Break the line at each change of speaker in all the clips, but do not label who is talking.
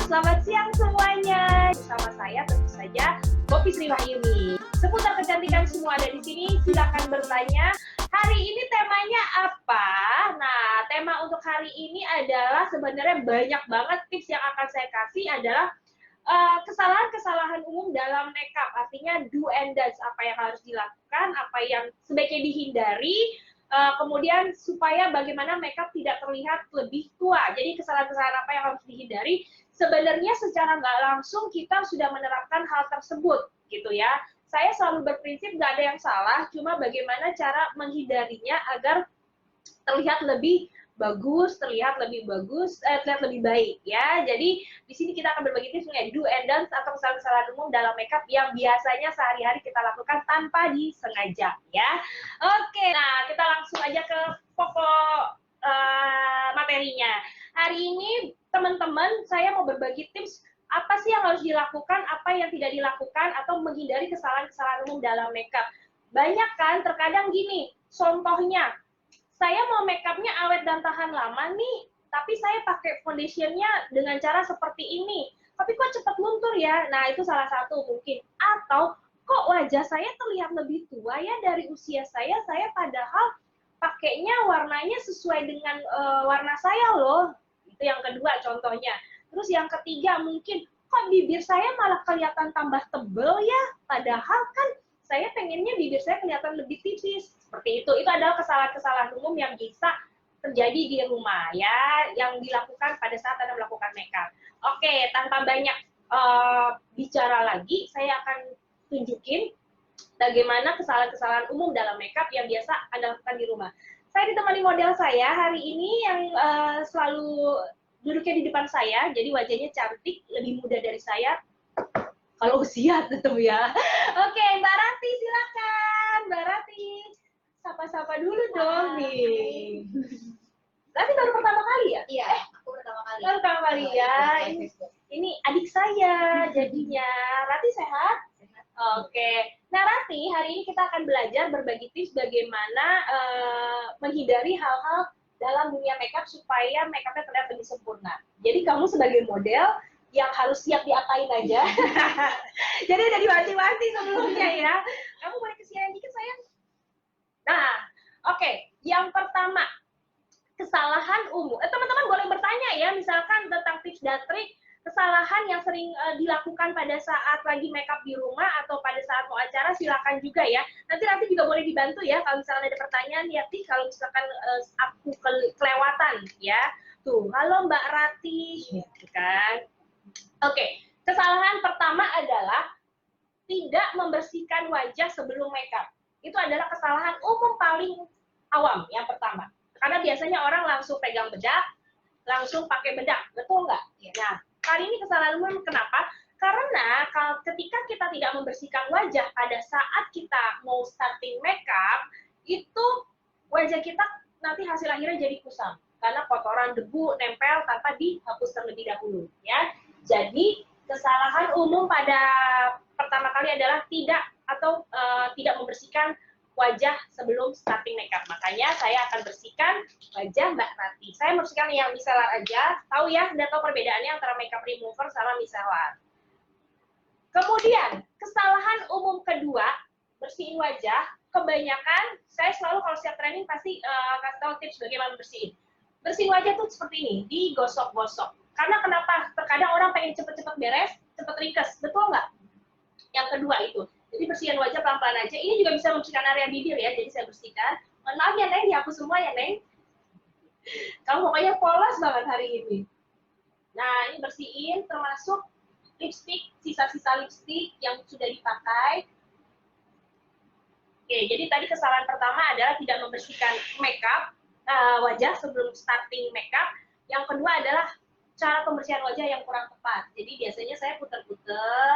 Selamat siang semuanya. Bersama saya tentu saja Poppy Sri Wahyuni. Seputar kecantikan semua ada di sini. Silakan bertanya. Hari ini temanya apa? Nah, tema untuk hari ini adalah sebenarnya banyak banget tips yang akan saya kasih adalah kesalahan-kesalahan umum dalam makeup. Artinya do and don'ts, apa yang harus dilakukan, apa yang sebaiknya dihindari. Kemudian supaya bagaimana makeup tidak terlihat lebih tua. Jadi kesalahan-kesalahan apa yang harus dihindari. Sebenarnya secara nggak langsung kita sudah menerapkan hal tersebut, gitu ya. Saya selalu berprinsip nggak ada yang salah, cuma bagaimana cara menghindarinya agar terlihat lebih bagus, terlihat lebih baik ya. Jadi di sini kita akan berbagi tips mengenai do and don'ts atau kesalahan-kesalahan umum dalam makeup yang biasanya sehari-hari kita lakukan tanpa disengaja ya. Oke, nah kita langsung aja ke pokok materinya. Hari ini teman-teman saya mau berbagi tips apa sih yang harus dilakukan, apa yang tidak dilakukan, atau menghindari kesalahan-kesalahan umum dalam makeup. Banyak kan, terkadang gini, contohnya, saya mau makeupnya awet dan tahan lama nih, tapi saya pakai foundationnya dengan cara seperti ini. Tapi kok cepat luntur ya? Nah, itu salah satu mungkin. Atau, kok wajah saya terlihat lebih tua ya dari usia saya padahal pakainya warnanya sesuai dengan warna saya loh. Itu yang kedua contohnya. Terus yang ketiga mungkin, kok bibir saya malah kelihatan tambah tebel ya? Padahal kan saya pengennya bibir saya kelihatan lebih tipis. Seperti itu. Itu adalah kesalahan-kesalahan umum yang bisa terjadi di rumah ya, yang dilakukan pada saat Anda melakukan makeup. Oke, tanpa banyak bicara lagi, saya akan tunjukin bagaimana kesalahan-kesalahan umum dalam makeup yang biasa Anda lakukan di rumah. Saya ditemani model saya hari ini yang selalu duduknya di depan saya, jadi wajahnya cantik, lebih muda dari saya. Kalau usia tentu ya. Oke, Mbak Rati silakan. Mbak Rati, sapa-sapa dulu dong nih. Rati baru pertama kali ya?
Iya, aku pertama kali.
Baru pertama kali ya. Ini adik saya jadinya. Rati sehat?
Sehat.
Oke. Nah, Rati, hari ini kita akan belajar berbagi tips bagaimana menghindari hal-hal dalam dunia makeup supaya makeupnya terlihat lebih sempurna. Jadi kamu sebagai model yang harus siap diapain aja. Jadi udah diwanti-wanti sebelumnya ya. Kamu boleh kesianan dikit sayang. Nah, oke. Yang pertama, kesalahan umum. Teman-teman boleh bertanya ya, misalkan tentang tips dan trik, kesalahan yang sering dilakukan pada saat lagi makeup di rumah atau pada saat mau acara, silakan juga ya. Nanti juga boleh dibantu ya, kalau misalkan ada pertanyaan, ya kalau misalkan aku kelewatan ya. Tuh, halo Mbak Rati, gitu kan. Oke, kesalahan pertama adalah tidak membersihkan wajah sebelum makeup. Itu adalah kesalahan umum paling awam yang pertama. Karena biasanya orang langsung pegang bedak, langsung pakai bedak, betul nggak?
Ya.
Nah, kali ini kesalahan umum kenapa? Karena ketika kita tidak membersihkan wajah pada saat kita mau starting makeup, itu wajah kita nanti hasil akhirnya jadi kusam. Karena kotoran, debu, nempel tanpa dihapus terlebih dahulu. Ya. Jadi, kesalahan umum pada pertama kali adalah tidak membersihkan wajah sebelum starting makeup. Makanya saya akan bersihkan wajah Mbak Rati. Saya membersihkan yang micellar aja. Tahu ya, udah tahu perbedaannya antara makeup remover sama micellar. Kemudian, kesalahan umum kedua, bersihin wajah. Kebanyakan, saya selalu kalau setiap training pasti kasih tahu tips bagaimana bersihin. Bersihin wajah tuh seperti ini, digosok-gosok. Karena kenapa? Terkadang orang pengen cepet-cepet beres, cepet ringkes. Betul nggak? Yang kedua itu. Jadi bersihin wajah pelan-pelan aja. Ini juga bisa membersihkan area bibir ya, jadi saya bersihkan. Mohon maaf ya, Neng, dihapus semua ya, Neng. Kamu pokoknya polos banget hari ini. Nah, ini bersihin termasuk lipstick, sisa-sisa lipstick yang sudah dipakai. Oke, jadi tadi kesalahan pertama adalah tidak membersihkan makeup, wajah sebelum starting makeup. Yang kedua adalah cara pembersihan wajah yang kurang tepat. Jadi biasanya saya puter-puter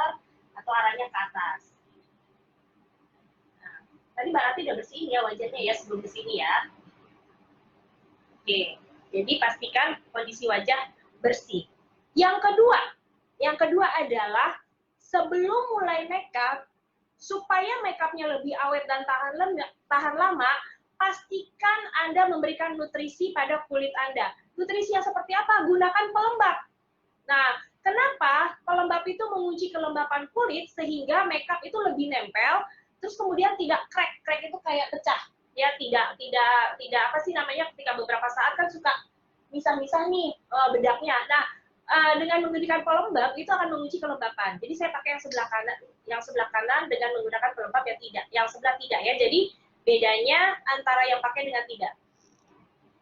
atau arahnya ke atas. Nah, tadi Mbak Rati udah bersihin ya wajahnya ya sebelum kesini ya. Oke, jadi pastikan kondisi wajah bersih. Yang kedua adalah sebelum mulai makeup, supaya makeupnya lebih awet dan tahan lama, pastikan Anda memberikan nutrisi pada kulit Anda. Nutrisi yang seperti apa? Gunakan pelembab. Nah, kenapa itu mengunci kelembapan kulit sehingga makeup itu lebih nempel, terus kemudian tidak crack. Crack itu kayak pecah. Ya, tidak apa sih namanya, ketika beberapa saat kan suka misah-misah nih bedaknya. Nah, dengan menggunakan pelembab itu akan mengunci kelembapan. Jadi saya pakai yang sebelah kanan dengan menggunakan pelembab yang sebelah tidak ya. Jadi bedanya antara yang pakai dengan tidak.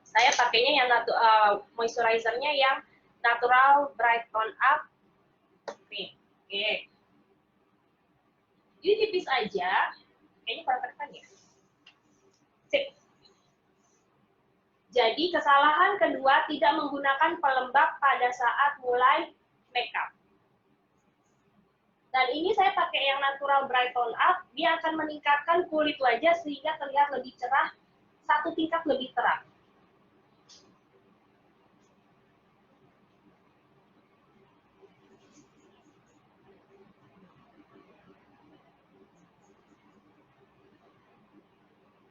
Saya pakainya yang moisturizer-nya yang Natural Bright Tone Up. Nih, oke. Ini tipis aja. Kayaknya kurang tekan ya. Sip. Jadi kesalahan kedua, tidak menggunakan pelembab pada saat mulai makeup. Dan ini saya pakai yang Natural Bright Tone Up, dia akan meningkatkan kulit wajah sehingga terlihat lebih cerah, satu tingkat lebih terang.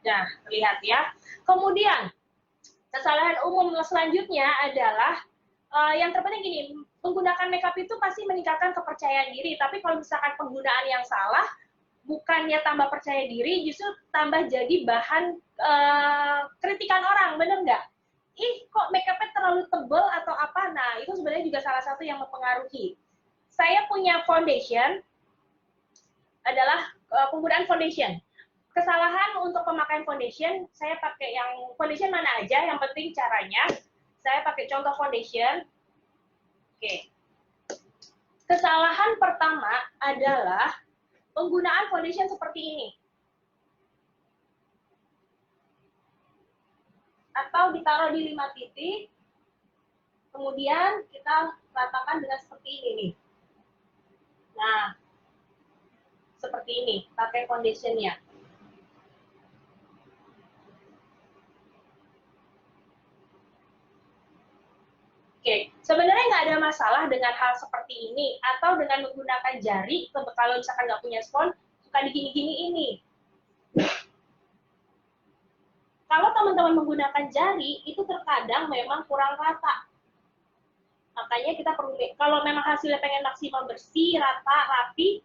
Nah, lihat ya. Kemudian, kesalahan umum selanjutnya adalah yang terpenting gini, menggunakan makeup itu pasti meningkatkan kepercayaan diri, tapi kalau misalkan penggunaan yang salah, bukannya tambah percaya diri, justru tambah jadi bahan kritikan orang, bener nggak? Ih, kok makeupnya terlalu tebal atau apa? Nah, itu sebenarnya juga salah satu yang mempengaruhi. Saya punya foundation, adalah penggunaan foundation. Kesalahan untuk pemakaian foundation, saya pakai yang foundation mana aja, yang penting caranya. Saya pakai contoh foundation. Oke. Kesalahan pertama adalah penggunaan foundation seperti ini. Atau ditaruh di 5 titik, kemudian kita ratakan dengan seperti ini nih. Nah, seperti ini, pakai foundationnya. Oke, sebenarnya nggak ada masalah dengan hal seperti ini, atau dengan menggunakan jari, kalau misalkan nggak punya spons, suka digini-gini ini. Kalau teman-teman menggunakan jari, itu terkadang memang kurang rata. Makanya kita perlu, kalau memang hasilnya pengen maksimal bersih, rata, rapi,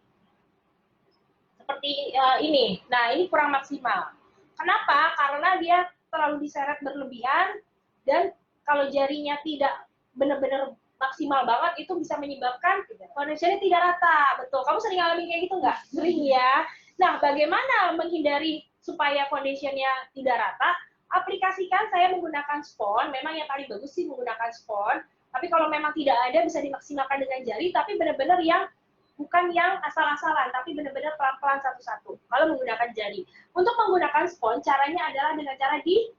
seperti ini. Nah, ini kurang maksimal. Kenapa? Karena dia terlalu diseret berlebihan, dan kalau jarinya tidak benar-benar maksimal banget, itu bisa menyebabkan foundationnya tidak rata. Betul. Kamu sering ngalamin kayak gitu nggak? Sering ya. Nah, bagaimana menghindari supaya foundationnya tidak rata? Aplikasikan, saya menggunakan spons. Memang yang paling bagus sih menggunakan spons. Tapi kalau memang tidak ada, bisa dimaksimalkan dengan jari, tapi benar-benar yang bukan yang asal-asalan, tapi benar-benar pelan-pelan satu-satu. Kalau menggunakan jari. Untuk menggunakan spons, caranya adalah dengan cara di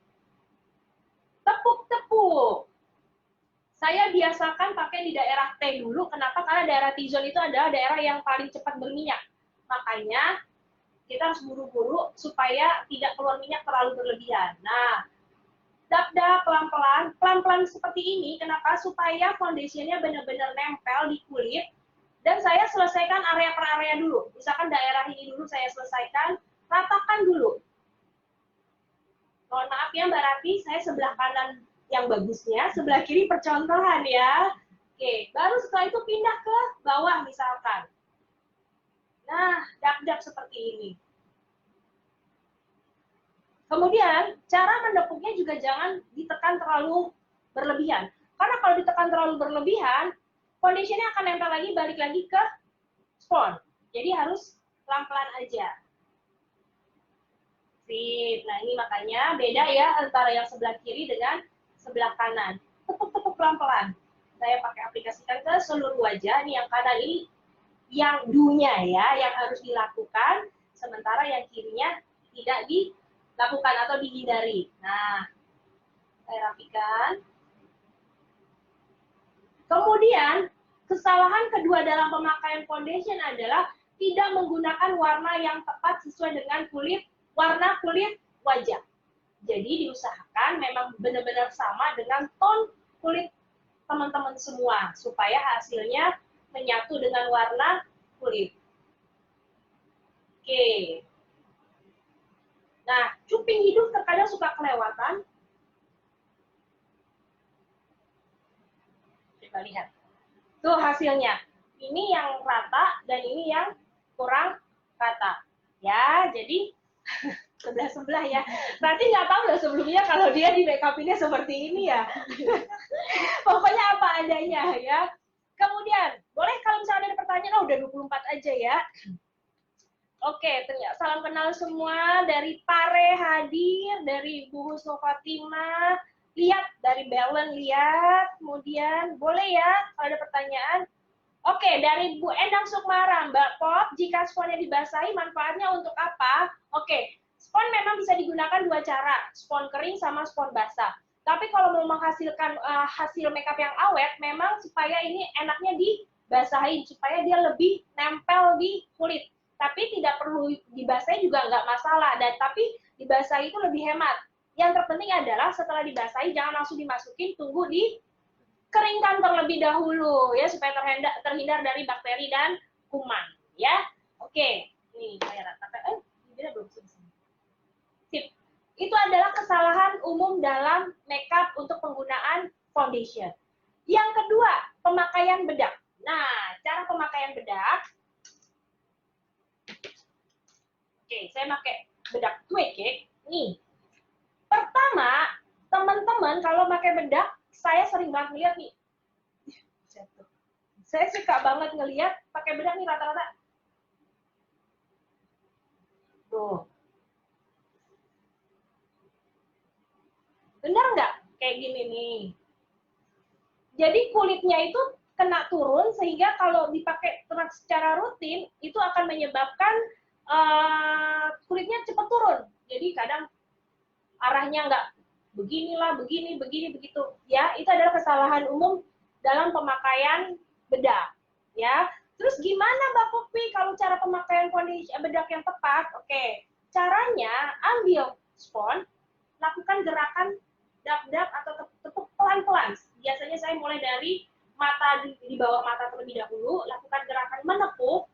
tepuk-tepuk. Saya biasakan pakai di daerah T dulu. Kenapa? Karena daerah T-zone itu adalah daerah yang paling cepat berminyak. Makanya kita harus buru-buru supaya tidak keluar minyak terlalu berlebihan. Nah, dap-dap pelan-pelan, pelan-pelan seperti ini. Kenapa? Supaya foundationnya benar-benar nempel di kulit. Dan saya selesaikan area per area dulu. Misalkan daerah ini dulu saya selesaikan, ratakan dulu. Mohon maaf ya Mbak Rati, saya sebelah kanan yang bagusnya, sebelah kiri percontohan ya. Oke, baru setelah itu pindah ke bawah misalkan. Nah, dap-dap seperti ini. Kemudian, cara menepuknya juga jangan ditekan terlalu berlebihan. Karena kalau ditekan terlalu berlebihan, foundationnya akan nempel lagi, balik lagi ke spons. Jadi harus pelan-pelan aja. Sip. Nah, ini makanya beda ya antara yang sebelah kiri dengan sebelah kanan. Tepuk-tepuk pelan-pelan. Saya pakai aplikasikan ke seluruh wajah. Ini yang kanan ini yang do-nya ya, yang harus dilakukan. Sementara yang kirinya tidak dilakukan atau dihindari. Nah, saya rapikan. Kemudian, kesalahan kedua dalam pemakaian foundation adalah tidak menggunakan warna yang tepat sesuai dengan warna kulit wajah. Jadi diusahakan memang benar-benar sama dengan tone kulit teman-teman semua, supaya hasilnya menyatu dengan warna kulit. Oke. Nah, cuping hidung terkadang suka kelewatan. Coba lihat. Tuh hasilnya. Ini yang rata dan ini yang kurang rata. Ya, jadi sebelah-sebelah ya. Berarti nggak tahu ya sebelumnya kalau dia di make up-nya seperti ini ya. Pokoknya apa adanya ya. Kemudian, boleh kalau misalnya ada pertanyaan, oh udah 24 aja ya. Oke, ternyata salam kenal semua dari Pare hadir, dari Bu Husnu Fatimah, lihat dari Belen lihat, kemudian boleh ya kalau ada pertanyaan. Oke, dari Bu Endang Sukmara, Mbak Pop, jika sponnya dibasahi manfaatnya untuk apa? Oke, spon memang bisa digunakan dua cara, spon kering sama spon basah. Tapi kalau mau menghasilkan hasil makeup yang awet, memang supaya ini enaknya dibasahin, supaya dia lebih nempel di kulit. Tapi tidak perlu dibasahi juga nggak masalah, dan tapi dibasahi itu lebih hemat. Yang terpenting adalah setelah dibasahi jangan langsung dimasukin, tunggu dikeringkan terlebih dahulu ya supaya terhindar dari bakteri dan kuman ya. Oke, nih saya ratakan. Ini belum selesai. Sip. Itu adalah kesalahan umum dalam makeup untuk penggunaan foundation. Yang kedua, pemakaian bedak. Nah, cara pemakaian bedak. Oke, saya pakai bedak Twig ya. Nih. Pertama, teman-teman kalau pakai bedak, saya sering banget lihat nih. Jatuh. Saya suka banget ngelihat pakai bedak nih rata-rata. Tuh. Benar nggak? Kayak gini nih. Jadi kulitnya itu kena turun sehingga kalau dipakai secara rutin itu akan menyebabkan kulitnya cepat turun. Jadi kadang arahnya nggak beginilah, begini, begitu. Ya, itu adalah kesalahan umum dalam pemakaian bedak. Ya, terus gimana Mbak Popi kalau cara pemakaian bedak yang tepat? Oke, caranya ambil spons, lakukan gerakan dap-dap atau tepuk pelan-pelan. Biasanya saya mulai dari mata di bawah mata terlebih dahulu, lakukan gerakan menepuk.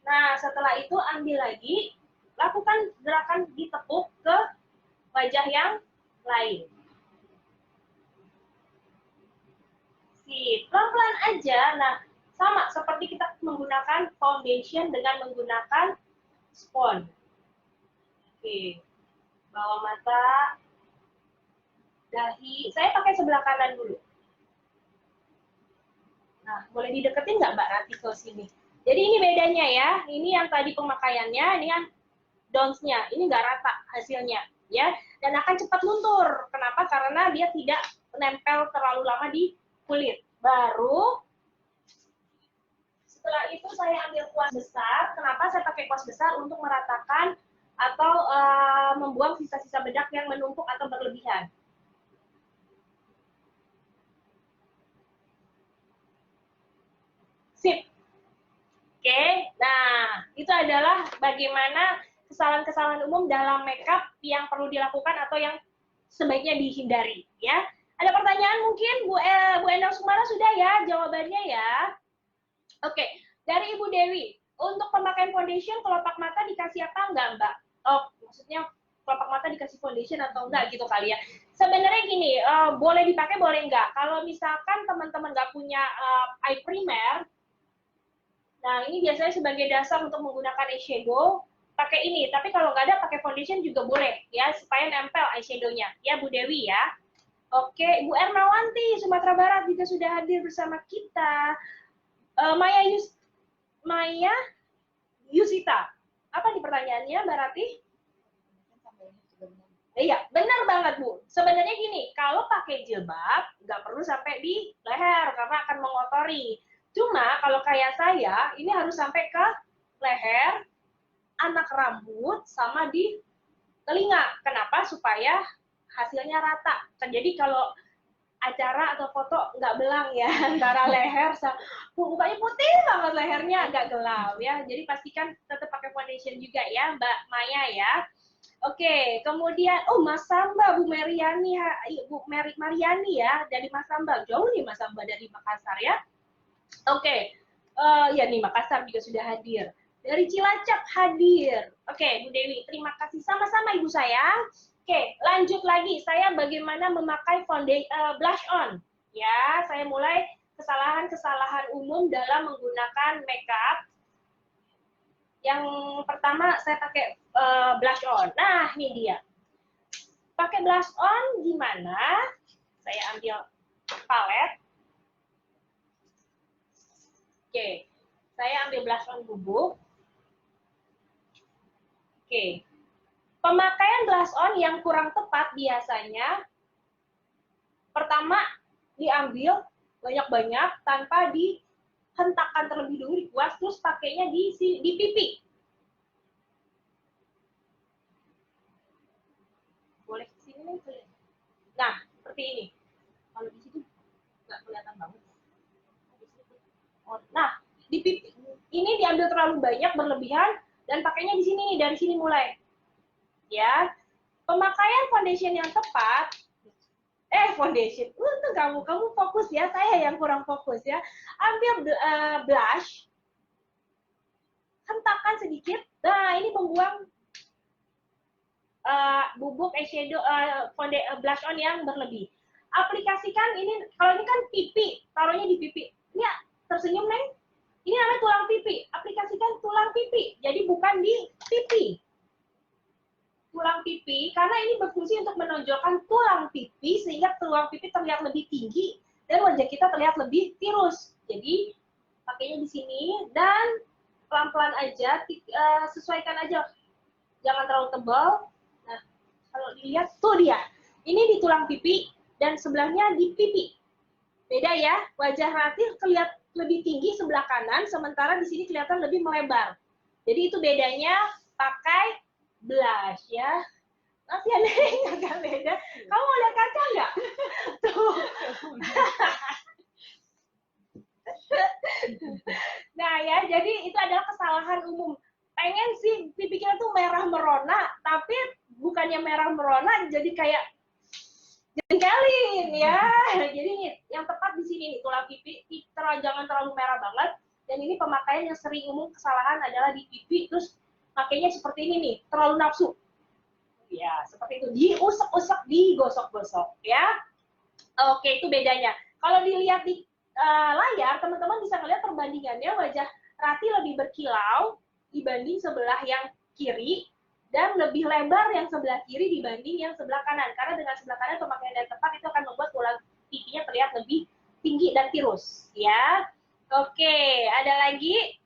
Nah, setelah itu ambil lagi, lakukan gerakan ditepuk ke wajah yang lain. Sip, pelan-pelan aja. Nah, sama seperti kita menggunakan foundation dengan menggunakan spons. Oke, bawah mata, dahi. Saya pakai sebelah kanan dulu. Nah, boleh dideketin nggak Mbak Rati ke sini? Jadi ini bedanya ya. Ini yang tadi pemakaiannya, ini kan downs-nya. Ini nggak rata hasilnya, ya. Dan akan cepat luntur. Kenapa? Karena dia tidak menempel terlalu lama di kulit. Baru setelah itu saya ambil kuas besar. Kenapa saya pakai kuas besar? Untuk meratakan atau membuang sisa-sisa bedak yang menumpuk atau berlebihan. Sip. Oke, nah itu adalah bagaimana kesalahan-kesalahan umum dalam makeup yang perlu dilakukan atau yang sebaiknya dihindari. Ya, ada pertanyaan mungkin Bu Endang Sumara sudah ya jawabannya ya. Oke, dari Ibu Dewi, untuk pemakaian foundation kelopak mata dikasih apa enggak Mbak? Oh, maksudnya kelopak mata dikasih foundation atau enggak gitu kali ya. Sebenarnya gini, boleh dipakai boleh enggak. Kalau misalkan teman-teman nggak punya eye primer, nah ini biasanya sebagai dasar untuk menggunakan eyeshadow, pakai ini. Tapi kalau nggak ada, pakai foundation juga boleh ya, supaya nempel eyeshadow-nya. Ya Bu Dewi ya. Oke, Bu Ernawanti, Sumatera Barat juga sudah hadir bersama kita. Maya Yusita. Apa nih pertanyaannya, Mbak Rati? Iya, benar banget, Bu. Sebenarnya gini, kalau pakai jilbab, nggak perlu sampai di leher, karena akan mengotori. Cuma, kalau kayak saya, ini harus sampai ke leher, anak rambut, sama di telinga. Kenapa? Supaya hasilnya rata. Jadi kalau acara atau foto nggak belang ya antara leher sama mukanya putih banget, lehernya agak gelap ya. Jadi pastikan tetap pakai foundation juga ya Mbak Maya ya. Oke, kemudian Mas Samba, Bu Mariani ya dari Mas Samba. Jauh nih Mas Samba dari Makassar ya. Oke. Ya nih Makassar juga sudah hadir. Dari Cilacap hadir. Oke, Bu Dewi, terima kasih sama-sama Ibu sayang. Oke, lanjut lagi. Saya bagaimana memakai blush on. Ya, saya mulai kesalahan-kesalahan umum dalam menggunakan makeup. Yang pertama saya pakai blush on. Nah, ini dia. Pakai blush on gimana? Saya ambil palet. Oke, saya ambil blush on bubuk. Oke, pemakaian blush on yang kurang tepat biasanya pertama diambil banyak-banyak tanpa dihentakkan terlebih dulu di kuas, terus pakainya di pipi. Boleh ke sini nih. Nah, seperti ini. Kalau di situ nggak kelihatan banget. Nah, di pipi ini diambil terlalu banyak berlebihan dan pakainya di sini, dari sini mulai. Ya. Pemakaian foundation yang tepat foundation. Untung kamu fokus ya, saya yang kurang fokus ya. Ambil blush, hentakkan sedikit. Nah, ini membuang bubuk eyeshadow blush on yang berlebih. Aplikasikan ini, kalau ini kan pipi, taruhnya di pipi. Ini tersenyum, Neng. Ini namanya tulang pipi. Aplikasikan tulang pipi. Jadi bukan di pipi. Tulang pipi, karena ini berfungsi untuk menonjolkan tulang pipi, sehingga tulang pipi terlihat lebih tinggi, dan wajah kita terlihat lebih tirus. Jadi, pakainya di sini, dan pelan-pelan aja, sesuaikan aja. Jangan terlalu tebal. Nah, kalau dilihat, tuh dia. Ini di tulang pipi, dan sebelahnya di pipi. Beda ya, wajah Rati kelihatan lebih tinggi sebelah kanan, sementara di sini kelihatan lebih melebar. Jadi itu bedanya pakai blush ya. Nanti ada yang agak beda. Kamu mau lihat kaca nggak? Tuh. Nah ya, jadi itu adalah kesalahan umum. Pengen sih pipi kita tuh merah merona, tapi bukannya merah merona jadi kayak jengkelin ya. Jadi yang tepat di sini nih, tulang pipi jangan terlalu merah banget. Dan ini pemakaian yang sering umum kesalahan adalah di pipi, terus pakainya seperti ini nih, terlalu nafsu. Ya, seperti itu. Diusap-usap, digosok-gosok ya. Oke, itu bedanya. Kalau dilihat di layar, teman-teman bisa melihat perbandingannya, wajah Rati lebih berkilau dibanding sebelah yang kiri, dan lebih lebar yang sebelah kiri dibanding yang sebelah kanan. Karena dengan sebelah kanan pemakaian yang tepat itu akan membuat tulang pipinya terlihat lebih tinggi dan tirus. Ya. Oke, ada lagi?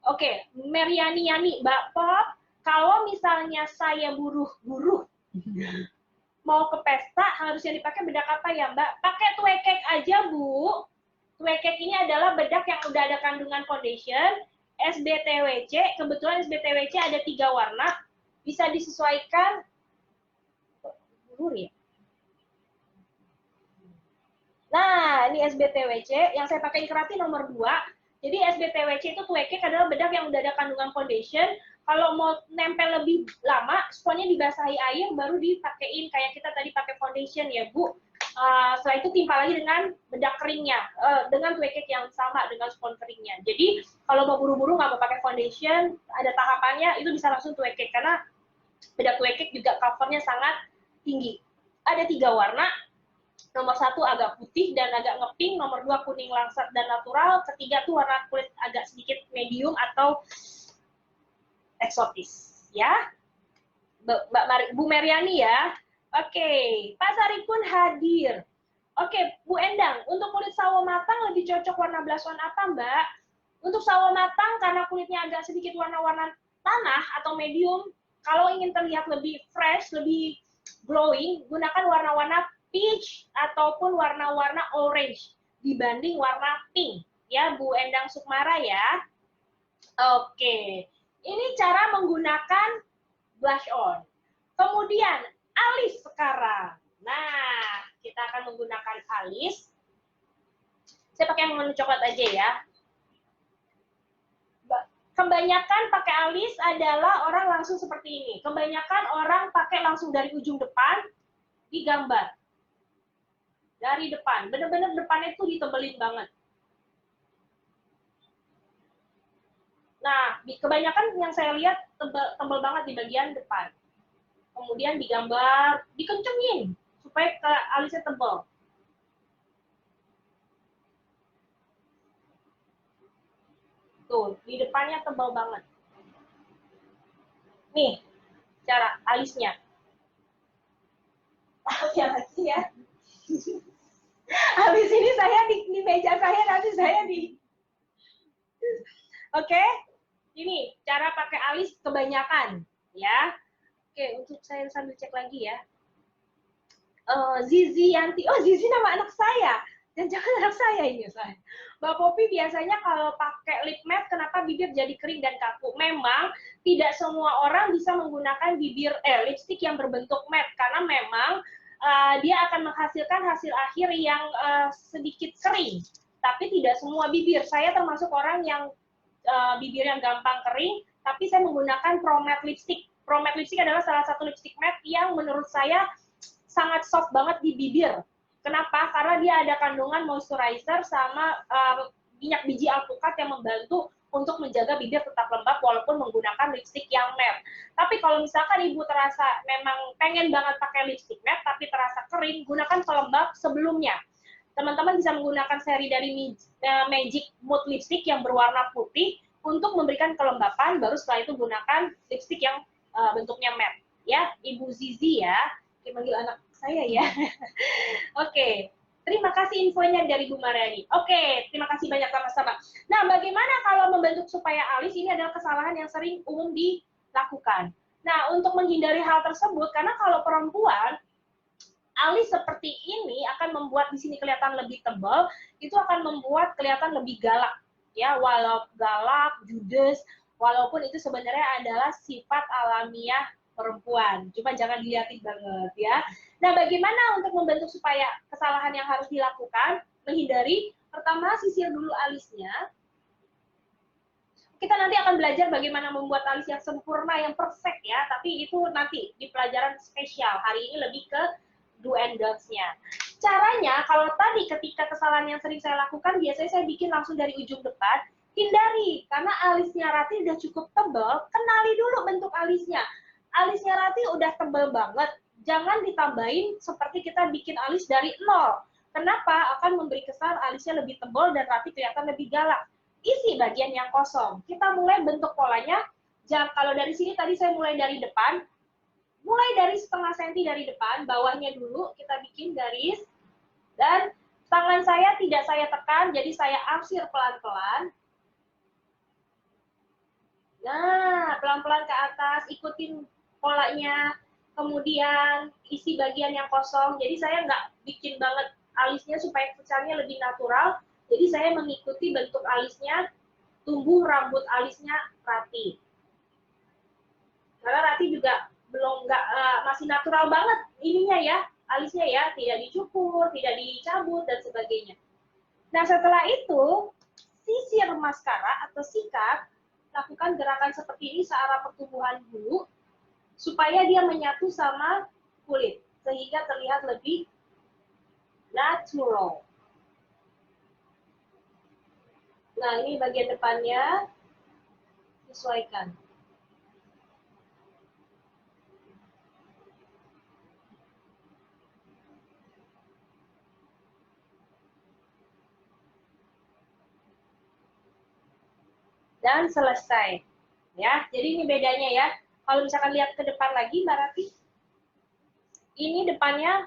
Oke, Meriani, Mbak Pop, kalau misalnya saya buruh-buruh mau ke pesta, harusnya dipakai bedak apa ya, Mbak? Pakai Twekek aja, Bu. Twekek ini adalah bedak yang udah ada kandungan foundation, SBTWC. Kebetulan SBTWC ada 3 warna, bisa disesuaikan. Buruh ya? Nah, ini SBTWC, yang saya pakai Ikrati nomor 2. Jadi SBTWC itu Twekek adalah bedak yang udah ada kandungan foundation. Kalau mau nempel lebih lama, sponnya dibasahi air, baru dipakein kayak kita tadi pakai foundation ya, Bu. Setelah itu timpa lagi dengan bedak keringnya, dengan Twekek yang sama dengan spon keringnya. Jadi kalau mau buru-buru nggak mau pakai foundation, ada tahapannya, itu bisa langsung Twekek, karena bedak Twekek juga covernya sangat tinggi. Ada 3 warna. Nomor 1 agak putih dan agak ngepink, nomor 2 kuning langsat dan natural, ketiga tuh warna kulit agak sedikit medium atau eksotis, ya. Bu Meriani ya. Oke, Pak Saripun hadir. Oke, Bu Endang, untuk kulit sawo matang lebih cocok warna blush on apa, Mbak? Untuk sawo matang, karena kulitnya agak sedikit warna-warna tanah atau medium, kalau ingin terlihat lebih fresh, lebih glowing, gunakan warna-warna peach ataupun warna-warna orange dibanding warna pink. Ya, Bu Endang Sukmara ya. Oke, ini cara menggunakan blush on. Kemudian, alis sekarang. Nah, kita akan menggunakan alis. Saya pakai yang warna coklat aja ya. Kebanyakan pakai alis adalah orang langsung seperti ini. Kebanyakan orang pakai langsung dari ujung depan, digambar. Dari depan, bener-bener depannya tuh ditebelin banget. Nah, kebanyakan yang saya lihat tebel banget di bagian depan. Kemudian digambar, dikencengin supaya alisnya tebel. Di depannya tebal banget. Nih, cara alisnya. Ya lagi ya. Habis ini saya di meja saya, nanti saya di... Oke, ini cara pakai alis kebanyakan, ya. Oke, untuk saya sambil cek lagi ya. Zizi Yanti, oh Zizi nama anak saya, dan jangan anak saya ini saya. Mbak Popi biasanya kalau pakai lip matte, kenapa bibir jadi kering dan kaku? Memang tidak semua orang bisa menggunakan lipstick yang berbentuk matte, karena memang dia akan menghasilkan hasil akhir yang sedikit kering. Tapi tidak semua bibir. Saya termasuk orang yang bibir yang gampang kering, tapi saya menggunakan Pro Matte lipstick. Pro Matte lipstick adalah salah satu lipstick matte yang menurut saya sangat soft banget di bibir. Kenapa? Karena dia ada kandungan moisturizer sama minyak biji alpukat yang membantu untuk menjaga bibir tetap lembab walaupun menggunakan lipstick yang matte. Tapi kalau misalkan ibu terasa memang pengen banget pakai lipstick matte tapi terasa kering, gunakan pelembab sebelumnya. Teman-teman bisa menggunakan seri dari Magic Mood Lipstick yang berwarna putih untuk memberikan kelembapan, baru setelah itu gunakan lipstick yang bentuknya matte. Ya, Ibu Zizi ya. Oke, manggil anak saya ya. Oke, terima kasih infonya dari Bu Mariani. Oke, terima kasih banyak sama-sama. Nah, bagaimana kalau membentuk supaya alis? Ini adalah kesalahan yang sering umum dilakukan. Nah, untuk menghindari hal tersebut, karena kalau perempuan, alis seperti ini akan membuat di sini kelihatan lebih tebal, itu akan membuat kelihatan lebih galak. Ya, walau galak, judes, walaupun itu sebenarnya adalah sifat alamiah perempuan. Cuma jangan dilihatin banget ya. Nah, bagaimana untuk membentuk supaya kesalahan yang harus dilakukan, menghindari? Pertama, sisir dulu alisnya. Kita nanti akan belajar bagaimana membuat alis yang sempurna, yang perfect ya. Tapi itu nanti di pelajaran spesial. Hari ini lebih ke do and don'ts-nya. Caranya, kalau tadi ketika kesalahan yang sering saya lakukan, biasanya saya bikin langsung dari ujung depan, hindari. Karena alisnya Rati udah cukup tebal, kenali dulu bentuk alisnya. Alisnya Rati udah tebal banget, jangan ditambahin seperti kita bikin alis dari nol. Kenapa? Akan memberi kesan alisnya lebih tebal dan Rati kelihatan lebih galak. Isi bagian yang kosong. Kita mulai bentuk polanya. Kalau dari sini tadi saya mulai dari depan, mulai dari setengah senti dari depan, bawahnya dulu kita bikin garis, dan tangan saya tidak saya tekan, jadi saya arsir pelan-pelan. Nah, pelan-pelan ke atas, ikutin polanya, kemudian isi bagian yang kosong, jadi saya nggak bikin banget alisnya supaya kesannya lebih natural, jadi saya mengikuti bentuk alisnya, tumbuh rambut alisnya Rati. Karena Rati juga belum masih natural banget ininya ya, alisnya ya, tidak dicukur, tidak dicabut dan sebagainya. Nah, setelah itu sisir maskara atau sikat, lakukan gerakan seperti ini searah pertumbuhan bulu supaya dia menyatu sama kulit sehingga terlihat lebih natural. Nah, ini bagian depannya sesuaikan. Dan selesai. Ya, jadi ini bedanya ya. Kalau misalkan lihat ke depan lagi, Mbak Rati, ini depannya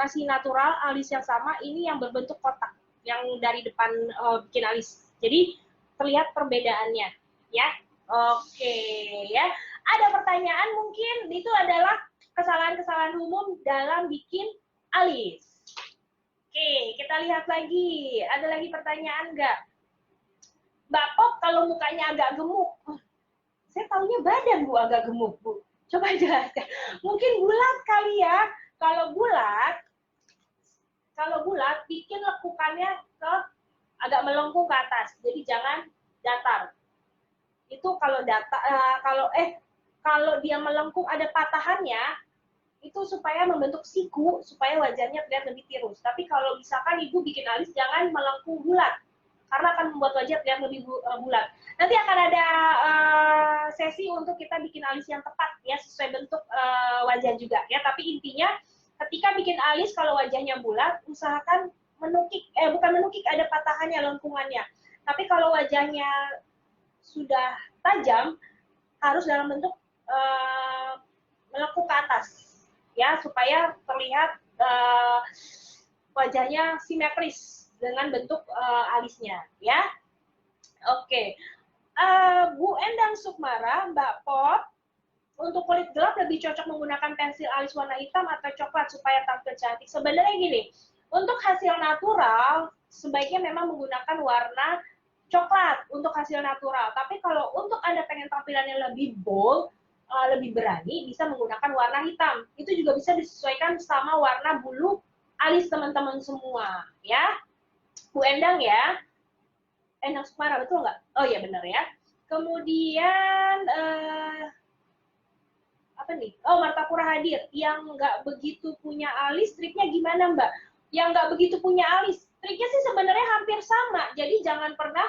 masih natural, alis yang sama, ini yang berbentuk kotak, yang dari depan bikin alis. Jadi terlihat perbedaannya, ya. Oke, ya. Ada pertanyaan mungkin, itu adalah kesalahan-kesalahan umum dalam bikin alis. Oke, kita lihat lagi. Ada lagi pertanyaan nggak? Mbak Pop, kalau mukanya agak gemuk, saya taunya badan Bu agak gemuk Bu. Coba jelaskan. Mungkin bulat kali ya. Kalau bulat, bikin lekukannya ke agak melengkung ke atas. Jadi jangan datar. Itu kalau dia melengkung ada patahannya, itu supaya membentuk siku, supaya wajahnya terlihat lebih tirus. Tapi kalau misalkan ibu bikin alis, jangan melengkung bulat. Karena akan membuat wajah terlihat lebih bulat. Nanti akan ada sesi untuk kita bikin alis yang tepat ya, sesuai bentuk wajah juga ya. Tapi intinya ketika bikin alis kalau wajahnya bulat, usahakan bukan menukik, ada patahannya, lengkungannya. Tapi kalau wajahnya sudah tajam harus dalam bentuk melekuk ke atas, ya, supaya terlihat wajahnya simetris dengan bentuk alisnya, ya. Oke. Bu Endang Sukmara, Mbak Pot, untuk kulit gelap lebih cocok menggunakan pensil alis warna hitam atau coklat supaya tampil cantik. Sebenarnya gini, untuk hasil natural sebaiknya memang menggunakan warna coklat untuk hasil natural. Tapi kalau untuk Anda pengen tampilannya lebih bold, lebih berani, bisa menggunakan warna hitam. Itu juga bisa disesuaikan sama warna bulu alis teman-teman semua, ya. Bu Endang ya. Endang Sukmara, betul nggak? Oh iya benar ya. Kemudian apa nih? Oh, Martapura hadir. Yang nggak begitu punya alis, triknya gimana, Mbak? Yang nggak begitu punya alis, triknya sih sebenarnya hampir sama. Jadi jangan pernah,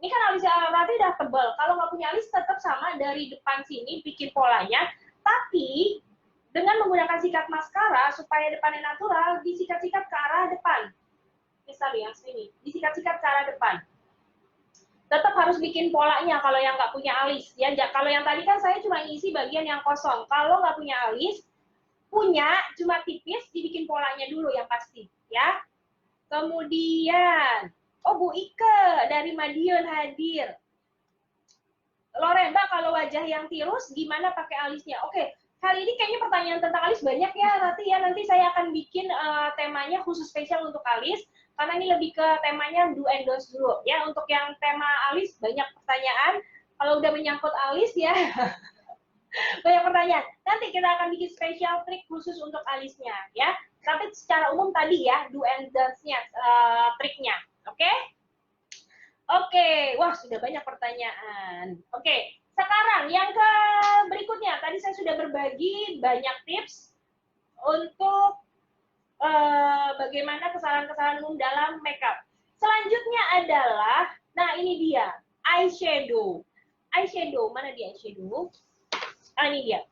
ini kan alisnya Rati udah tebal. Kalau nggak punya alis tetap sama, dari depan sini bikin polanya. Tapi dengan menggunakan sikat maskara supaya depannya natural, disikat-sikat ke arah depan. Misalnya yang sini, disikat-sikat ke arah depan. Tetap harus bikin polanya kalau yang nggak punya alis. Ya, kalau yang tadi kan saya cuma ngisi bagian yang kosong. Kalau nggak punya alis, punya cuma tipis, dibikin polanya dulu yang pasti. Ya. Kemudian, oh Bu Ike dari Madiun hadir. Loren, Mbak, kalau wajah yang tirus gimana pakai alisnya? Oke, kali ini kayaknya pertanyaan tentang alis banyak ya, Rati ya. Nanti saya akan bikin temanya khusus spesial untuk alis. Karena ini lebih ke temanya do and don'ts dulu. Ya, untuk yang tema alis banyak pertanyaan. Kalau udah menyangkut alis ya, banyak pertanyaan. Nanti kita akan bikin spesial trik khusus untuk alisnya. Ya, tapi secara umum tadi ya, do and don'ts-nya, triknya. Oke? Oke, wah sudah banyak pertanyaan. Oke, sekarang yang ke berikutnya. Tadi saya sudah berbagi banyak tips untuk bagaimana kesalahan-kesalahan umum dalam makeup. Selanjutnya adalah, nah ini dia, eyeshadow. Eyeshadow, mana dia eyeshadow? Ah, ini dia.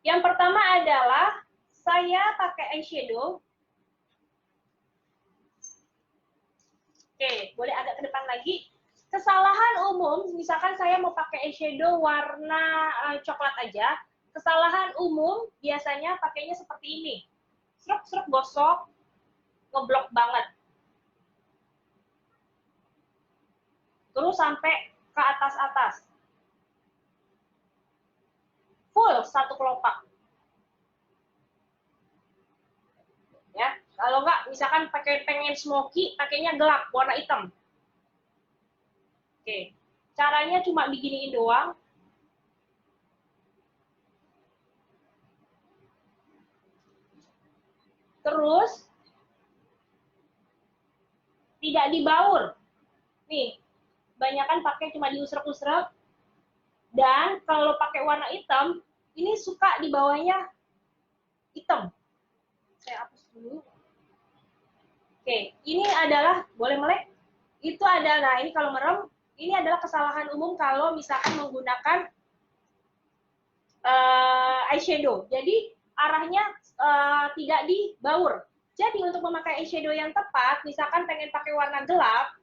Yang pertama adalah, saya pakai eyeshadow. Oke, boleh agak ke depan lagi. Kesalahan umum, misalkan saya mau pakai eyeshadow warna coklat aja, kesalahan umum biasanya pakainya seperti ini. Seruk-seruk gosok, ngeblok banget. Terus sampai ke atas-atas. Full satu kelopak. Ya, kalau nggak, misalkan pengen smoky, pakainya gelap, warna hitam. Oke, caranya cuma beginiin doang. Terus tidak dibaur. Nih, kebanyakan pakai cuma diusrek-usrek. Dan kalau pakai warna hitam, ini suka di bawahnya hitam. Saya hapus dulu. Oke, ini adalah, boleh melek? Itu adalah, nah ini kalau merem, ini adalah kesalahan umum kalau misalkan menggunakan eyeshadow. Jadi arahnya tidak dibaur. Jadi untuk memakai eyeshadow yang tepat, misalkan pengen pakai warna gelap,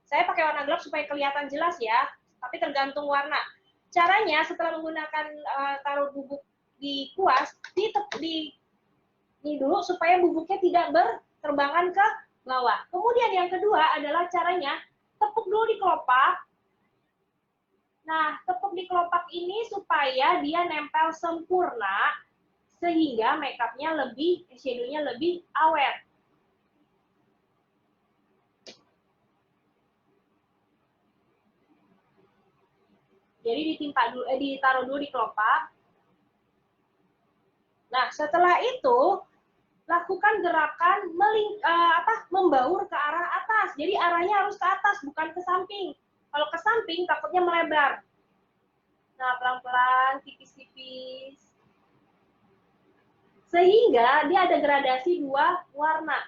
saya pakai warna gelap supaya kelihatan jelas ya, tapi tergantung warna. Caranya setelah menggunakan taruh bubuk di kuas, ini dulu supaya bubuknya tidak berterbangan ke bawah. Kemudian yang kedua adalah caranya tepuk dulu di kelopak. Nah, tepuk di kelopak ini supaya dia nempel sempurna, sehingga makeupnya lebih, eyeshadow-nya lebih awet. Jadi ditaruh dulu di kelopak. Nah, setelah itu lakukan gerakan membaur ke arah atas. Jadi arahnya harus ke atas, bukan ke samping. Kalau ke samping takutnya melebar. Nah, pelan-pelan, tipis-tipis. Sehingga dia ada gradasi dua warna.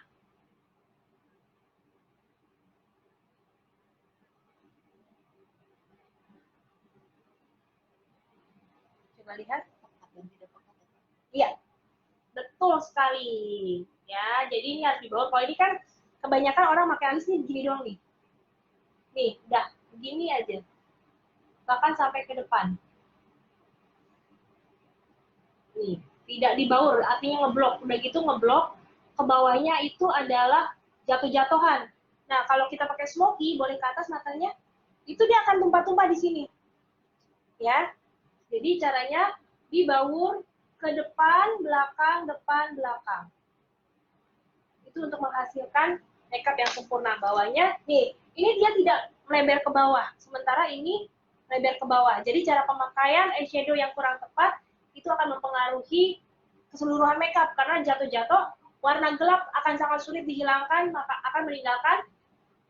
Coba lihat. Iya, betul sekali. Ya, jadi ini harus dibawa. Kalau ini kan kebanyakan orang pakai alis nih begini doang nih. Nih, udah begini aja. bahkan sampai ke depan. Nih, tidak dibaur, artinya ngeblok. Udah gitu ngeblok, ke bawahnya itu adalah jatuh-jatuhan. Nah, kalau kita pakai smoky, boleh ke atas matanya, itu dia akan tumpah-tumpah di sini. Ya, jadi caranya dibaur ke depan, belakang. Itu untuk menghasilkan makeup yang sempurna. Bawahnya, nih, ini dia tidak melebar ke bawah, sementara ini melebar ke bawah. Jadi cara pemakaian eyeshadow yang kurang tepat itu akan mempengaruhi keseluruhan makeup karena jatuh-jatuh warna gelap akan sangat sulit dihilangkan, maka akan meninggalkan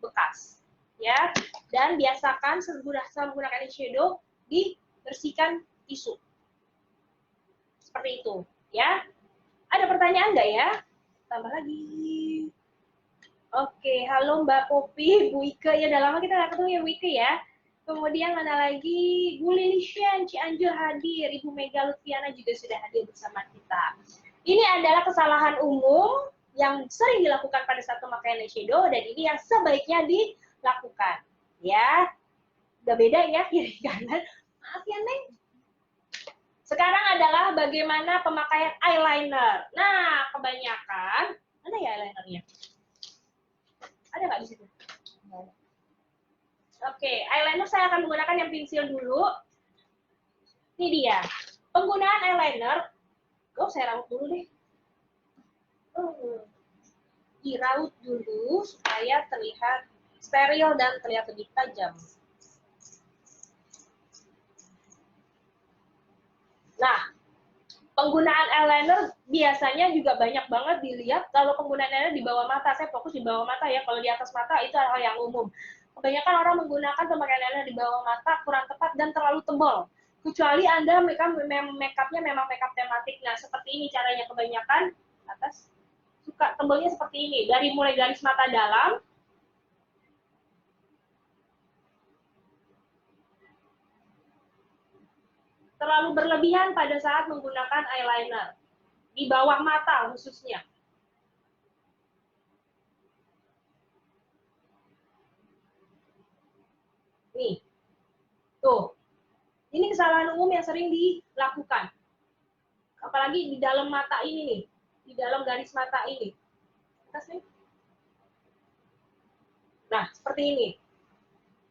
bekas. Ya, dan biasakan menggunakan eyeshadow dibersihkan tisu. Seperti itu, ya. Ada pertanyaan nggak ya? Tambah lagi. Oke, halo Mbak Popi, Bu Ike. Ya, udah lama kita nggak ketemu ya Bu Ike ya. Kemudian mana lagi? Bu Lilishan Cianjur hadir. Ibu Mega Lutfiana juga sudah hadir bersama kita. Ini adalah kesalahan umum yang sering dilakukan pada saat pemakaian eyeshadow dan ini yang sebaiknya dilakukan. Ya, udah beda ya kiri kanan. Maaf ya Neng. Sekarang adalah bagaimana pemakaian eyeliner. Nah, kebanyakan, mana ya eyelinernya? Ada nggak di situ? Oke, eyeliner saya akan menggunakan yang pensil dulu. Ini dia. Penggunaan eyeliner. Saya raut dulu deh. Diraut dulu supaya terlihat steril dan terlihat lebih tajam. Nah, penggunaan eyeliner biasanya juga banyak banget dilihat kalau penggunaan eyeliner di bawah mata. Saya fokus di bawah mata ya, kalau di atas mata itu hal yang umum. Kebanyakan orang menggunakan pemakaian eyeliner di bawah mata kurang tepat dan terlalu tebal. Kecuali Anda make-up-nya memang make-up tematik. Nah, seperti ini caranya kebanyakan atas suka tebelnya seperti ini. Dari mulai garis mata dalam, terlalu berlebihan pada saat menggunakan eyeliner. Di bawah mata khususnya. Nih, tuh. Ini kesalahan umum yang sering dilakukan. Apalagi di dalam mata ini nih, di dalam garis mata ini. Nah, seperti ini.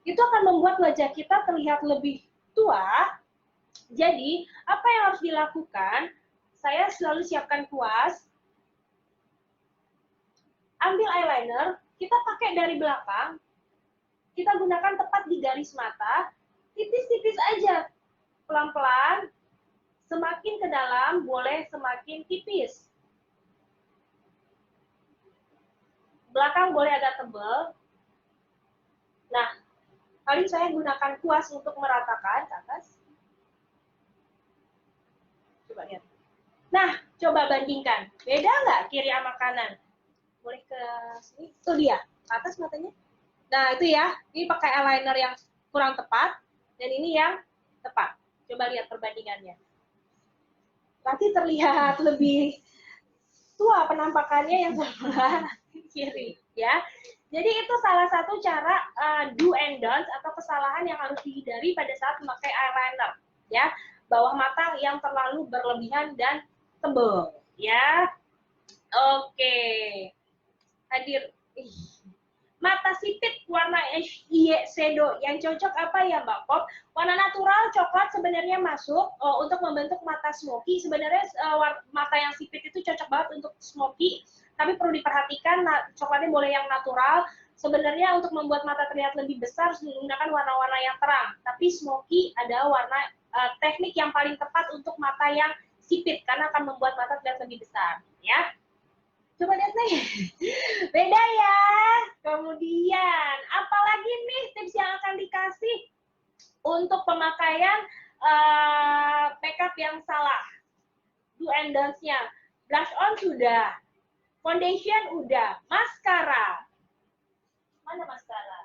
Itu akan membuat wajah kita terlihat lebih tua. Jadi, apa yang harus dilakukan? Saya selalu siapkan kuas. Ambil eyeliner, kita pakai dari belakang. Kita gunakan tepat di garis mata. Tipis-tipis aja. Pelan-pelan. Semakin ke dalam, boleh semakin tipis. Belakang boleh agak tebal. Nah, kali saya gunakan kuas untuk meratakan ke atas. Coba lihat. Nah, coba bandingkan. Beda nggak kiri sama kanan? Boleh ke sini. Itu dia, ke atas matanya. Nah, itu ya. Ini pakai eyeliner yang kurang tepat. Dan ini yang tepat. Coba lihat perbandingannya. Berarti terlihat lebih tua penampakannya yang sebelah kiri. Ya. Jadi itu salah satu cara do and don'ts atau kesalahan yang harus dihindari pada saat memakai eyeliner. Ya. Bawah mata yang terlalu berlebihan dan tebal. Ya. Oke. Hadir. Mata sipit warna eyeshadow yang cocok apa ya Mbak Pop? Warna natural coklat sebenarnya masuk untuk membentuk mata smoky. Sebenarnya mata yang sipit itu cocok banget untuk smoky, tapi perlu diperhatikan coklatnya boleh yang natural. Sebenarnya untuk membuat mata terlihat lebih besar harus menggunakan warna-warna yang terang. Tapi smoky adalah warna teknik yang paling tepat untuk mata yang sipit karena akan membuat mata terlihat lebih besar. Ya. Coba lihat nih, beda ya. Kemudian, apalagi nih tips yang akan dikasih untuk pemakaian makeup yang salah? Do and don'ts-nya. Blush on sudah, foundation udah, maskara. Mana maskara?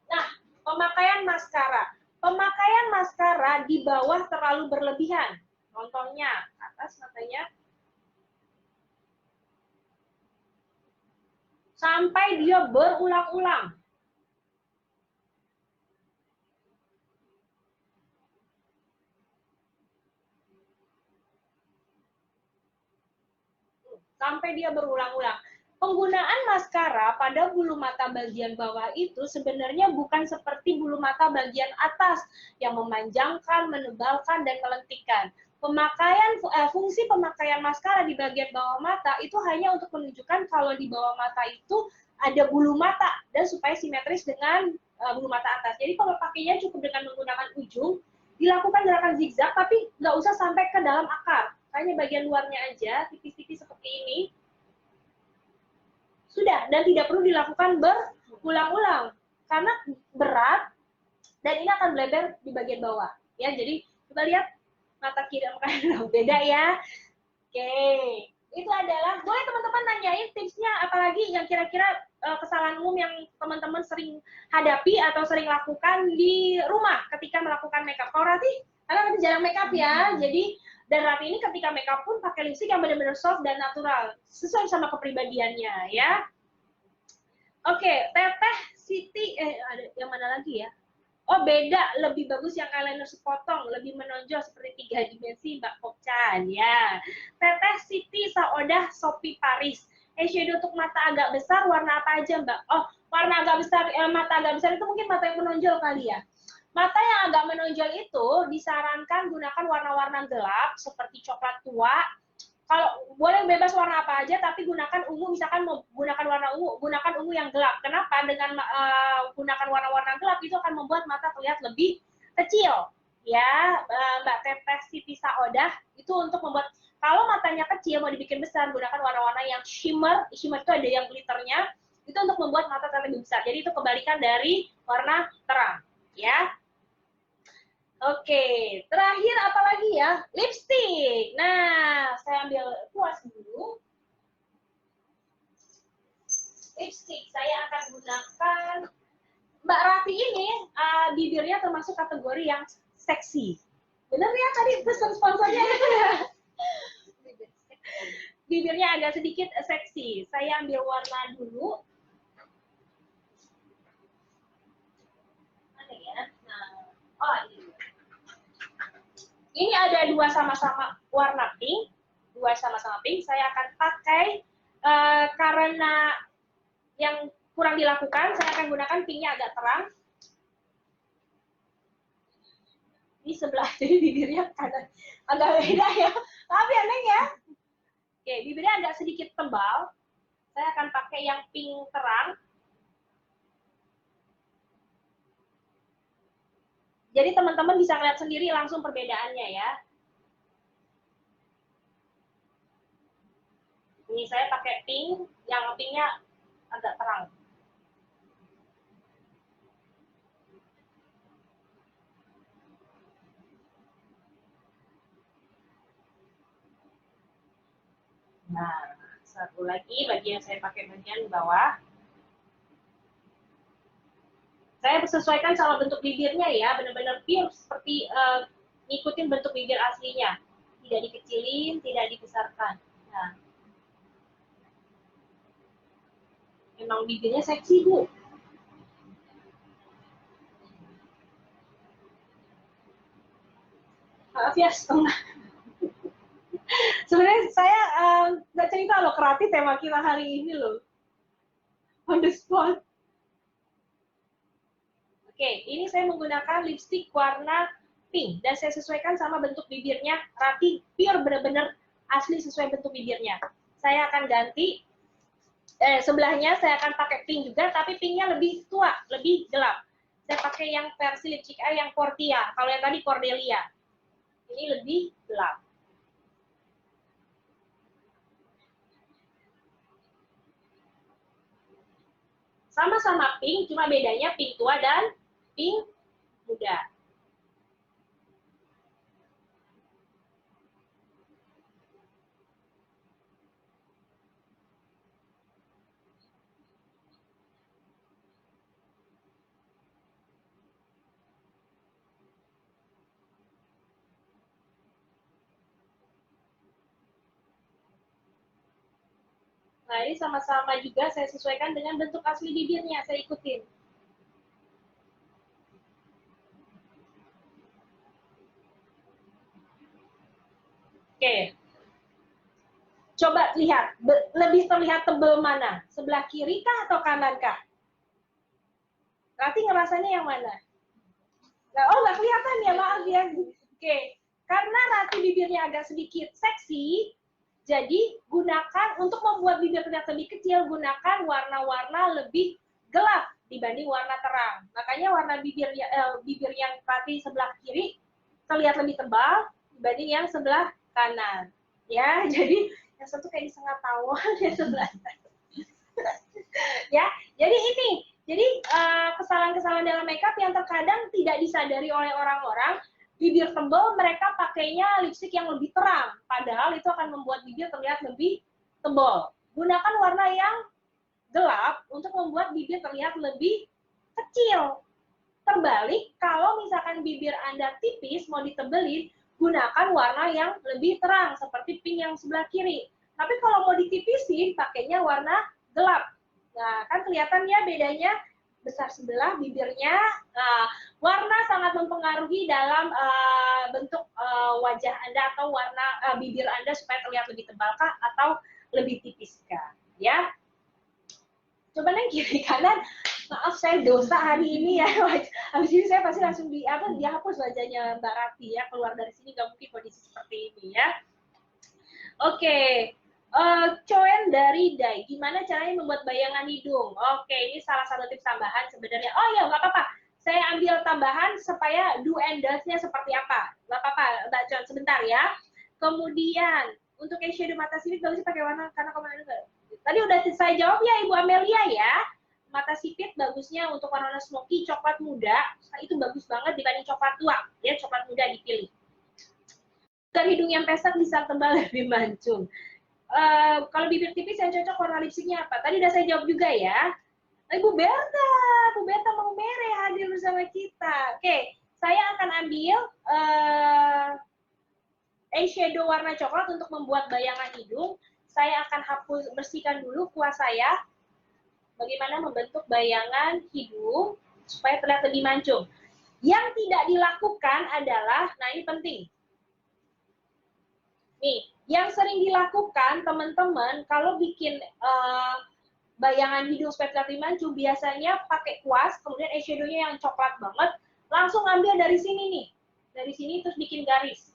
Nah, pemakaian maskara. Pemakaian maskara di bawah terlalu berlebihan. Contohnya, atas matanya. Sampai dia berulang-ulang. sampai dia berulang-ulang. Penggunaan maskara pada bulu mata bagian bawah itu sebenarnya bukan seperti bulu mata bagian atas yang memanjangkan, menebalkan, dan melentikkan. Fungsi pemakaian maskara di bagian bawah mata itu hanya untuk menunjukkan kalau di bawah mata itu ada bulu mata dan supaya simetris dengan bulu mata atas. Jadi kalau pakainya cukup dengan menggunakan ujung, dilakukan gerakan zigzag tapi nggak usah sampai ke dalam akar. Hanya bagian luarnya aja, tipis-tipis seperti ini. Sudah, dan tidak perlu dilakukan berulang-ulang karena berat dan ini akan bleber di bagian bawah. Ya, jadi coba lihat mata kiri sama kanan beda ya. Oke, itu adalah boleh teman-teman nanyain tipsnya apalagi yang kira-kira kesalahan umum yang teman-teman sering hadapi atau sering lakukan di rumah ketika melakukan makeup. Kalau Rati, karena nanti jarang makeup ya, jadi dan Rati ini ketika makeup pun pakai lipstick yang benar-benar soft dan natural, sesuai sama kepribadiannya ya. Oke, Teteh Siti, ada yang mana lagi ya? Oh beda, lebih bagus yang eyeliner sepotong, lebih menonjol seperti 3 dimensi Mbak Kopchan ya. Teteh Siti Saodah Sopi Paris. Eyeshadow untuk mata agak besar, warna apa aja Mbak? Oh, warna agak besar, mata agak besar itu mungkin mata yang menonjol kali ya. Mata yang agak menonjol itu disarankan gunakan warna-warna gelap seperti coklat tua. Kalau boleh bebas warna apa aja, tapi gunakan ungu, misalkan mau gunakan warna ungu, gunakan ungu yang gelap. Kenapa? Dengan gunakan warna-warna gelap itu akan membuat mata terlihat lebih kecil. Ya, Mbak Teteh Siti Saodah, itu untuk membuat, kalau matanya kecil mau dibikin besar, gunakan warna-warna yang shimmer. Shimmer itu ada yang glitternya, itu untuk membuat mata terlihat lebih besar. Jadi itu kebalikan dari warna terang. Ya, oke, terakhir apa lagi ya? Lipstick. Nah, saya ambil kuas dulu. Lipstick, saya akan gunakan. Mbak Rati ini bibirnya termasuk kategori yang seksi. Bener ya tadi pesan sponsornya itu ya? Bibirnya agak sedikit seksi. Saya ambil warna dulu. Mana ya? Nah, oh ini. Ini ada dua sama-sama warna pink, dua sama-sama pink. Saya akan pakai karena yang kurang dilakukan, saya akan gunakan pinknya agak terang. Ini sebelah, jadi bibirnya agak beda ya. Tapi aneh ya. Oke, bibirnya agak sedikit tebal. Saya akan pakai yang pink terang. Jadi teman-teman bisa lihat sendiri langsung perbedaannya ya. Ini saya pakai pink, yang pinknya agak terang. Nah, satu lagi bagian saya pakai bagian bawah. Saya sesuaikan sama bentuk bibirnya ya, benar-benar pure seperti ngikutin bentuk bibir aslinya. Tidak dikecilin, tidak dibesarkan. Nah, memang bibirnya seksi, Bu. Maaf ya, setengah. Sebenarnya saya nggak cerita loh kreatif tema kita hari ini loh. On the spot. Oke, ini saya menggunakan lipstick warna pink dan saya sesuaikan sama bentuk bibirnya. Rati pure benar-benar asli sesuai bentuk bibirnya. Saya akan ganti sebelahnya saya akan pakai pink juga, tapi pinknya lebih tua, lebih gelap. Saya pakai yang versi lipstick eye yang Portia. Kalau yang tadi Cordelia. Ini lebih gelap. Sama-sama pink, cuma bedanya pink tua dan pink muda. Nah, ini sama-sama juga saya sesuaikan dengan bentuk asli bibirnya, saya ikutin. Oke. Coba lihat, lebih terlihat tebal mana? Sebelah kiri kah atau kanan kah? Rati ngerasanya yang mana? Oh, nggak kelihatan ya, maaf ya. Oke, karena Rati bibirnya agak sedikit seksi, jadi gunakan untuk membuat bibir terlihat lebih kecil, gunakan warna-warna lebih gelap dibanding warna terang. Makanya warna bibir yang Rati sebelah kiri terlihat lebih tebal dibanding yang sebelah kanan. Ya, jadi yang satu kayak disengat tawon, yang sebelah ya. Jadi ini, jadi kesalahan-kesalahan dalam makeup yang terkadang tidak disadari oleh orang-orang, bibir tebal mereka pakainya lipstik yang lebih terang, padahal itu akan membuat bibir terlihat lebih tebal. Gunakan warna yang gelap untuk membuat bibir terlihat lebih kecil. Terbalik, kalau misalkan bibir Anda tipis, mau ditebelin, gunakan warna yang lebih terang, seperti pink yang sebelah kiri. Tapi kalau mau ditipisin, pakainya warna gelap. Nah, kan kelihatan ya bedanya, besar sebelah bibirnya. Nah, warna sangat mempengaruhi dalam bentuk wajah Anda atau warna bibir Anda supaya terlihat lebih tebalkah atau lebih tipiskah, ya. Coba yang kiri kanan, maaf saya dosa hari ini ya. Habis ini saya pasti langsung dihapus wajahnya Mbak Rati ya, keluar dari sini nggak mungkin kondisi seperti ini ya. Oke, Coen dari Dai, gimana caranya membuat bayangan hidung? Oke, ini salah satu tips tambahan sebenarnya. Oh ya, nggak apa-apa. Saya ambil tambahan supaya do and don'ts-nya seperti apa. Nggak apa-apa, Mbak Con, sebentar ya. Kemudian, untuk eyeshadow mata sipit bagusnya pakai warna, karena kemarin tadi udah saya jawab ya Ibu Amelia ya. Mata sipit bagusnya untuk warna smoky coklat muda, itu bagus banget dibanding coklat tua. Ya, coklat muda dipilih. Agar hidung yang pesat bisa tebal lebih mancung. Kalau bibir tipis yang cocok warna lipstiknya apa? Tadi udah saya jawab juga ya. Ibu Berta mau mere hadir bersama kita. Oke, saya akan ambil eyeshadow warna coklat untuk membuat bayangan hidung. Saya akan bersihkan dulu kuas saya. Bagaimana membentuk bayangan hidung supaya terlihat lebih mancung. Yang tidak dilakukan adalah, nah ini penting. Nih, yang sering dilakukan teman-teman kalau bikin bayangan hidung supaya terlihat lebih mancung, biasanya pakai kuas, kemudian eyeshadow-nya yang coklat banget, langsung ambil dari sini nih. Dari sini terus bikin garis.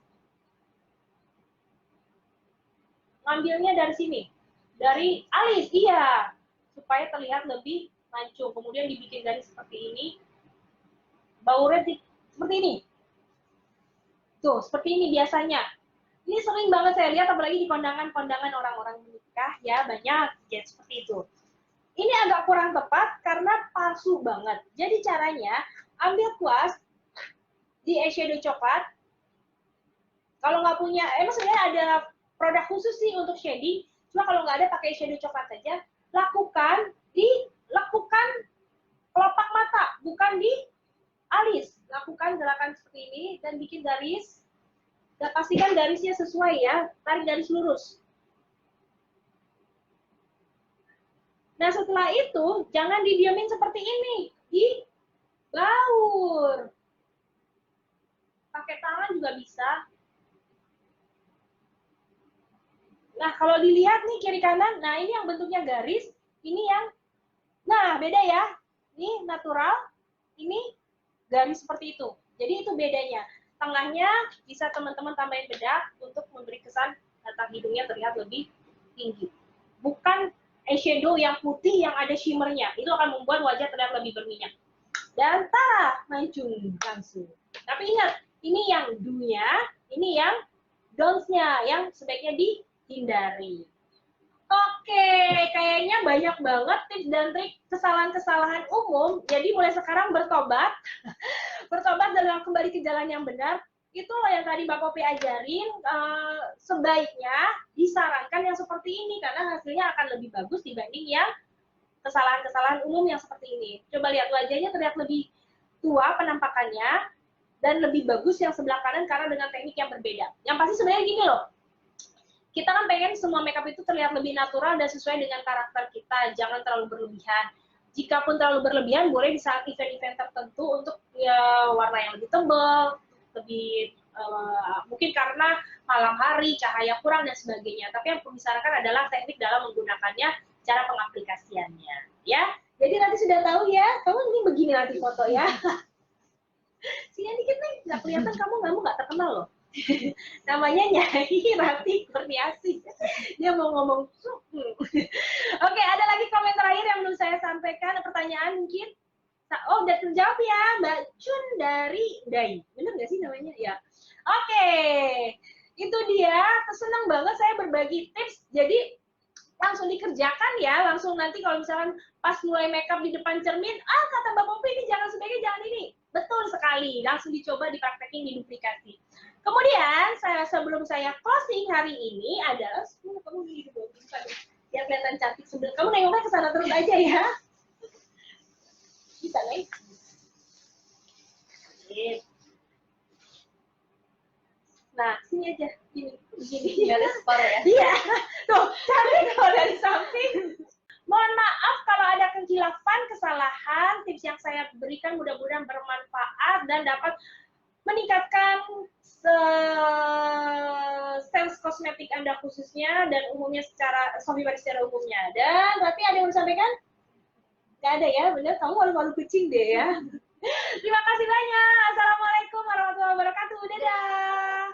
Ngambilnya dari sini, dari alis, iya, supaya terlihat lebih mancung. Kemudian dibikin garis seperti ini, baurnya seperti ini. Tuh, seperti ini biasanya. Ini sering banget saya lihat, apalagi di kondangan-kondangan orang-orang menikah, ya banyak ya seperti itu. Ini agak kurang tepat karena palsu banget. Jadi caranya, ambil kuas di eyeshadow coklat. Kalau nggak punya, emang sebenarnya ada produk khusus sih untuk shading, cuma kalau nggak ada pakai shadow coklat saja, lakukan di lekukan kelopak mata, bukan di alis. Lakukan gerakan seperti ini dan bikin garis. Dan pastikan garisnya sesuai ya, tarik garis lurus. Nah setelah itu, jangan didiemin seperti ini, dibaur. Pakai tangan juga bisa. Nah, kalau dilihat nih kiri kanan, nah ini yang bentuknya garis, ini yang, nah beda ya. Ini natural, ini garis seperti itu. Jadi itu bedanya. Tengahnya bisa teman-teman tambahin bedak untuk memberi kesan batang hidungnya terlihat lebih tinggi. Bukan eyeshadow yang putih yang ada shimmernya. Itu akan membuat wajah terlihat lebih berminyak. Dan mancung langsung. Tapi ingat, ini yang do-nya, ini yang don'ts-nya, yang sebaiknya dihindari. Oke, kayaknya banyak banget tips dan trik kesalahan-kesalahan umum. Jadi mulai sekarang bertobat, bertobat dan kembali ke jalan yang benar. Itulah yang tadi Mbak Popi ajarin, sebaiknya disarankan yang seperti ini, karena hasilnya akan lebih bagus dibanding yang kesalahan-kesalahan umum yang seperti ini. Coba lihat wajahnya terlihat lebih tua penampakannya, dan lebih bagus yang sebelah kanan karena dengan teknik yang berbeda. Yang pasti sebenarnya gini loh, kita kan pengen semua makeup itu terlihat lebih natural dan sesuai dengan karakter kita, jangan terlalu berlebihan. Jikapun terlalu berlebihan, boleh di saat event-event tertentu untuk ya, warna yang lebih tebal, lebih mungkin karena malam hari, cahaya kurang dan sebagainya. Tapi yang perlu disarankan adalah teknik dalam menggunakannya, cara pengaplikasiannya, ya. Jadi nanti sudah tahu ya, kamu ini begini nanti foto ya. Sini dikit nih, nggak kelihatan kamu nggak terkenal loh. Namanya Nyai Rati Kurniasih. Dia mau ngomong. Oke, ada lagi komen terakhir yang belum saya sampaikan. Pertanyaan mungkin. Oh, udah terjawab ya, Mbak Chun dari Dai. Bener nggak sih namanya? Ya. Oke, itu dia. Senang banget saya berbagi tips. Jadi langsung dikerjakan ya, langsung nanti kalau misalkan pas mulai makeup di depan cermin, kata Mbak Popi ini sebaiknya jangan ini. Betul sekali, langsung dicoba dipraktekin di duplikasi. Kemudian sebelum saya closing hari ini adalah kamu gini dulu, biar kelihatan cantik sebelah. Kamu nengoknya ke sana terus aja ya. Bisa nih. Nah, sini aja, begini.
Garis separuh ya?
Iya, tuh, cantik kalau dari samping. Mohon maaf kalau ada kehilafan, kesalahan. Tips yang saya berikan mudah-mudahan bermanfaat dan dapat meningkatkan sales kosmetik Anda khususnya dan umumnya secara Sofibar secara umumnya. Dan berarti ada yang mau disampaikan? Nggak ada ya, bener? Kamu malu-malu kucing deh ya. Terima kasih banyak. Assalamualaikum warahmatullahi wabarakatuh. Dadah.